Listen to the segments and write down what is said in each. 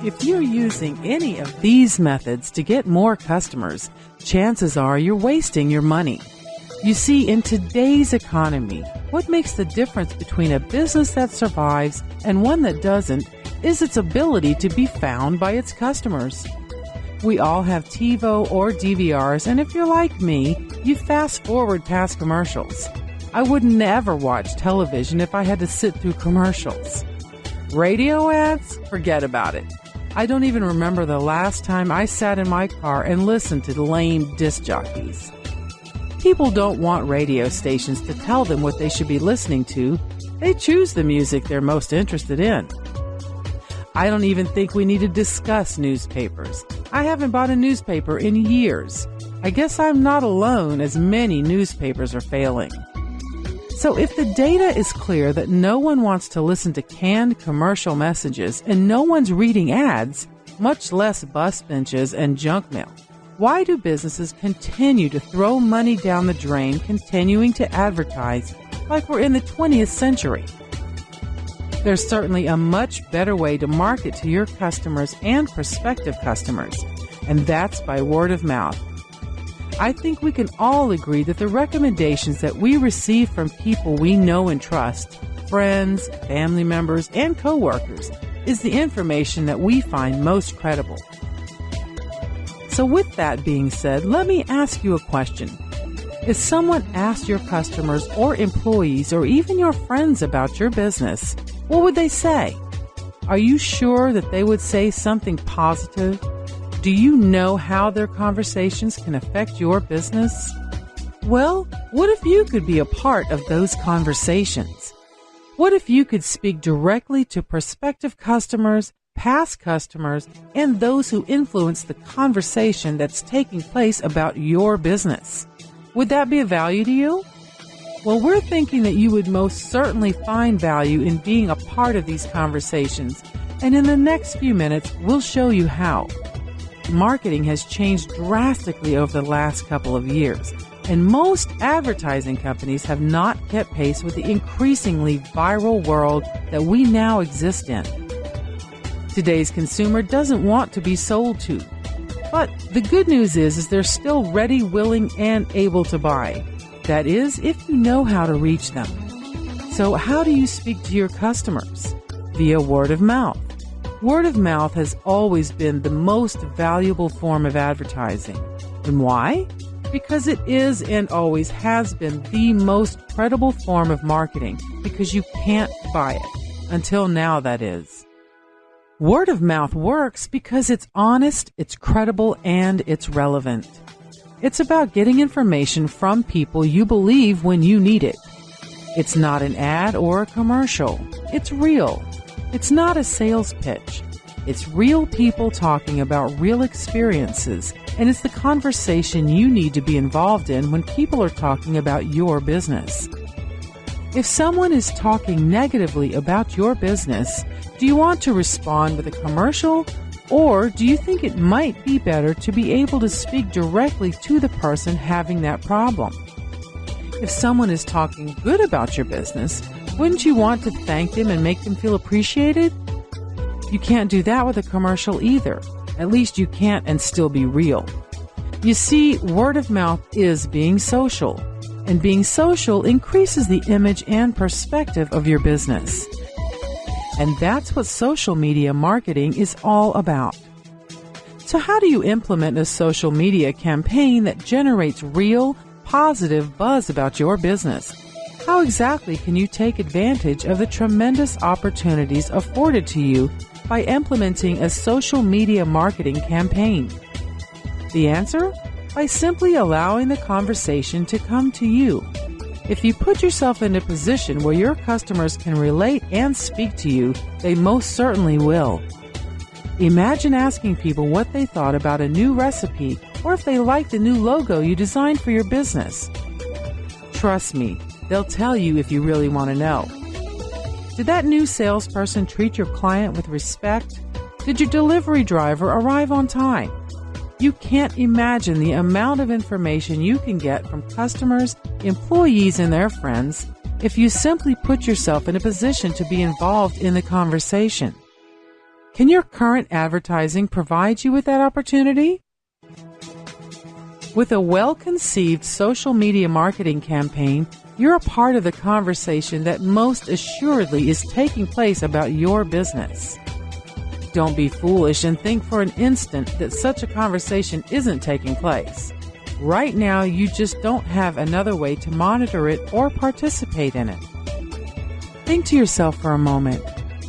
If you're using any of these methods to get more customers, chances are you're wasting your money. You see, in today's economy, what makes the difference between a business that survives and one that doesn't is its ability to be found by its customers. We all have TiVo or DVRs, and if you're like me, you fast forward past commercials. I would never watch television if I had to sit through commercials. Radio ads? Forget about it. I don't even remember the last time I sat in my car and listened to lame disc jockeys. People don't want radio stations to tell them what they should be listening to. They choose the music they're most interested in. I don't even think we need to discuss newspapers. I haven't bought a newspaper in years. I guess I'm not alone, as many newspapers are failing. So if the data is clear that no one wants to listen to canned commercial messages and no one's reading ads, much less bus benches and junk mail, why do businesses continue to throw money down the drain, continuing to advertise like we're in the 20th century? There's certainly a much better way to market to your customers and prospective customers, and that's by word of mouth. I think we can all agree that the recommendations that we receive from people we know and trust, friends, family members, and coworkers, is the information that we find most credible. So with that being said, let me ask you a question. If someone asked your customers or employees or even your friends about your business, what would they say? Are you sure that they would say something positive? Do you know how their conversations can affect your business? Well, what if you could be a part of those conversations? What if you could speak directly to prospective customers, past customers, and those who influence the conversation that's taking place about your business? Would that be of value to you? Well, we're thinking that you would most certainly find value in being a part of these conversations, and in the next few minutes, we'll show you how. Marketing has changed drastically over the last couple of years, and most advertising companies have not kept pace with the increasingly viral world that we now exist in. Today's consumer doesn't want to be sold to, but the good news is they're still ready, willing, and able to buy. That is, if you know how to reach them. So how do you speak to your customers? Via word of mouth. Word of mouth has always been the most valuable form of advertising. And why? Because it is and always has been the most credible form of marketing, because you can't buy it. Until now, that is. Word of mouth works because it's honest, it's credible, and it's relevant. It's about getting information from people you believe when you need it. It's not an ad or a commercial. It's real. It's not a sales pitch. It's real people talking about real experiences, and it's the conversation you need to be involved in when people are talking about your business. If someone is talking negatively about your business, do you want to respond with a commercial, or do you think it might be better to be able to speak directly to the person having that problem? If someone is talking good about your business, wouldn't you want to thank them and make them feel appreciated? You can't do that with a commercial either. At least you can't and still be real. You see, word of mouth is being social, and being social increases the image and perspective of your business. And that's what social media marketing is all about. So how do you implement a social media campaign that generates real, positive buzz about your business? How exactly can you take advantage of the tremendous opportunities afforded to you by implementing a social media marketing campaign? The answer? By simply allowing the conversation to come to you. If you put yourself in a position where your customers can relate and speak to you, they most certainly will. Imagine asking people what they thought about a new recipe or if they liked the new logo you designed for your business. Trust me, they'll tell you if you really want to know. Did that new salesperson treat your client with respect? Did your delivery driver arrive on time? You can't imagine the amount of information you can get from customers, employees, and their friends if you simply put yourself in a position to be involved in the conversation. Can your current advertising provide you with that opportunity? With a well-conceived social media marketing campaign, you're a part of the conversation that most assuredly is taking place about your business. Don't be foolish and think for an instant that such a conversation isn't taking place. Right now, you just don't have another way to monitor it or participate in it. Think to yourself for a moment.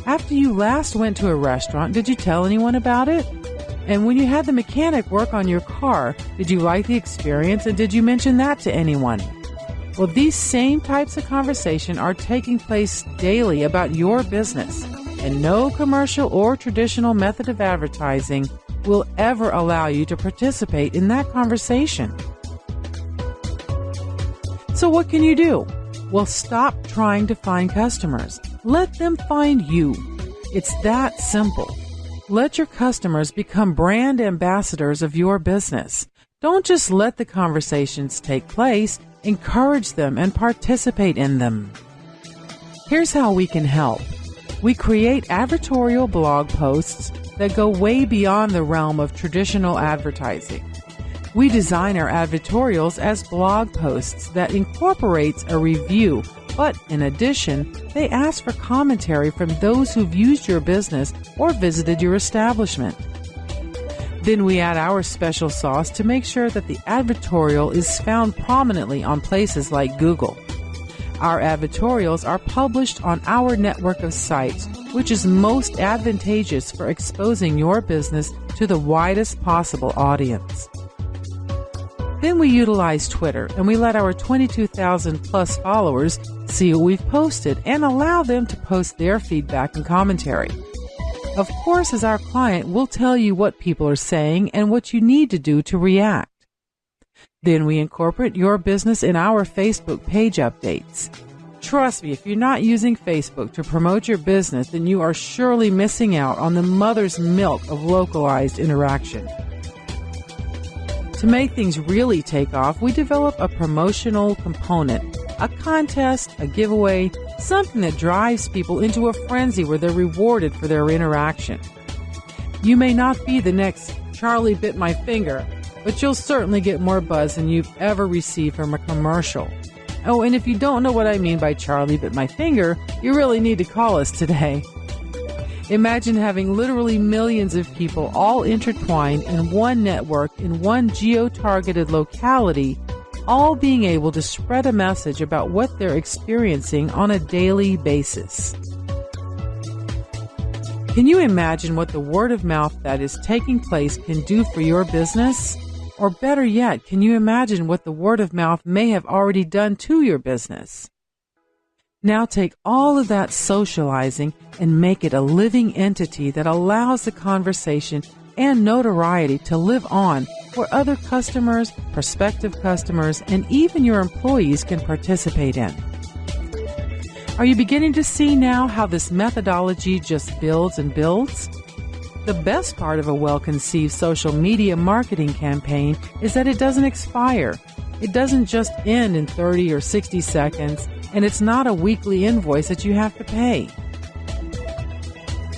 After you last went to a restaurant, did you tell anyone about it? And when you had the mechanic work on your car, did you like the experience and did you mention that to anyone? Well, these same types of conversation are taking place daily about your business, and no commercial or traditional method of advertising will ever allow you to participate in that conversation. So what can you do? Well, stop trying to find customers. Let them find you. It's that simple. Let your customers become brand ambassadors of your business. Don't just let the conversations take place. Encourage them and participate in them. Here's how we can help. We create advertorial blog posts that go way beyond the realm of traditional advertising. We design our advertorials as blog posts that incorporates a review, but in addition, they ask for commentary from those who've used your business or visited your establishment. Then we add our special sauce to make sure that the advertorial is found prominently on places like Google. Our advertorials are published on our network of sites, which is most advantageous for exposing your business to the widest possible audience. Then we utilize Twitter, and we let our 22,000 plus followers see what we've posted and allow them to post their feedback and commentary. Of course, as our client, we'll tell you what people are saying and what you need to do to react. Then we incorporate your business in our Facebook page updates. Trust me, if you're not using Facebook to promote your business, then you are surely missing out on the mother's milk of localized interaction. To make things really take off, we develop a promotional component, a contest, a giveaway, something that drives people into a frenzy where they're rewarded for their interaction. You may not be the next Charlie bit my finger, but you'll certainly get more buzz than you've ever received from a commercial. Oh, and if you don't know what I mean by Charlie bit my finger, you really need to call us today. Imagine having literally millions of people all intertwined in one network in one geo-targeted locality, all being able to spread a message about what they're experiencing on a daily basis. Can you imagine what the word of mouth that is taking place can do for your business? Or better yet, can you imagine what the word of mouth may have already done to your business? Now take all of that socializing and make it a living entity that allows the conversation and notoriety to live on where other customers, prospective customers, and even your employees can participate in. Are you beginning to see now how this methodology just builds and builds? The best part of a well-conceived social media marketing campaign is that it doesn't expire. It doesn't just end in 30 or 60 seconds, and it's not a weekly invoice that you have to pay.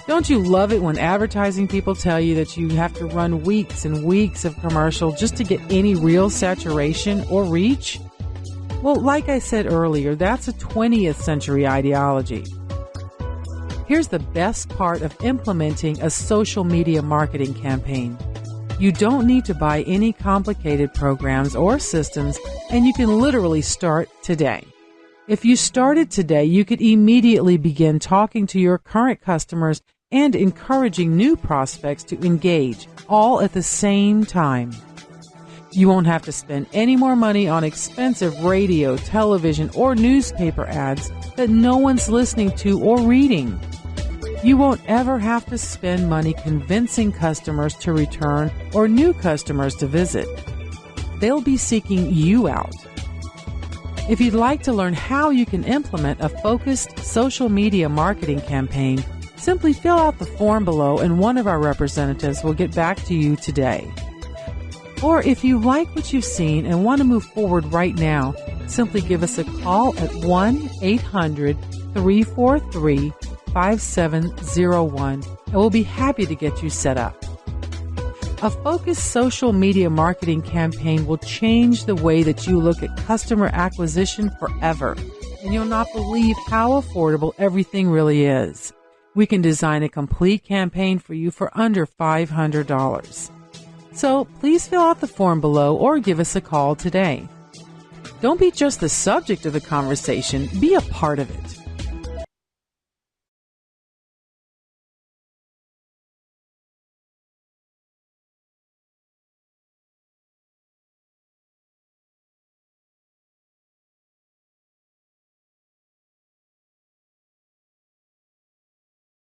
Don't you love it when advertising people tell you that you have to run weeks and weeks of commercial just to get any real saturation or reach? Well, like I said earlier, that's a 20th century ideology. Here's the best part of implementing a social media marketing campaign. You don't need to buy any complicated programs or systems, and you can literally start today. If you started today, you could immediately begin talking to your current customers and encouraging new prospects to engage, all at the same time. You won't have to spend any more money on expensive radio, television, or newspaper ads that no one's listening to or reading. You won't ever have to spend money convincing customers to return or new customers to visit. They'll be seeking you out. If you'd like to learn how you can implement a focused social media marketing campaign, simply fill out the form below and one of our representatives will get back to you today. Or if you like what you've seen and want to move forward right now, simply give us a call at 1-800-343-2787. 5701 and we'll be happy to get you set up. A focused social media marketing campaign will change the way that you look at customer acquisition forever, and you'll not believe how affordable everything really is. We can design a complete campaign for you for under $500. So please fill out the form below or give us a call today. Don't be just the subject of the conversation, be a part of it.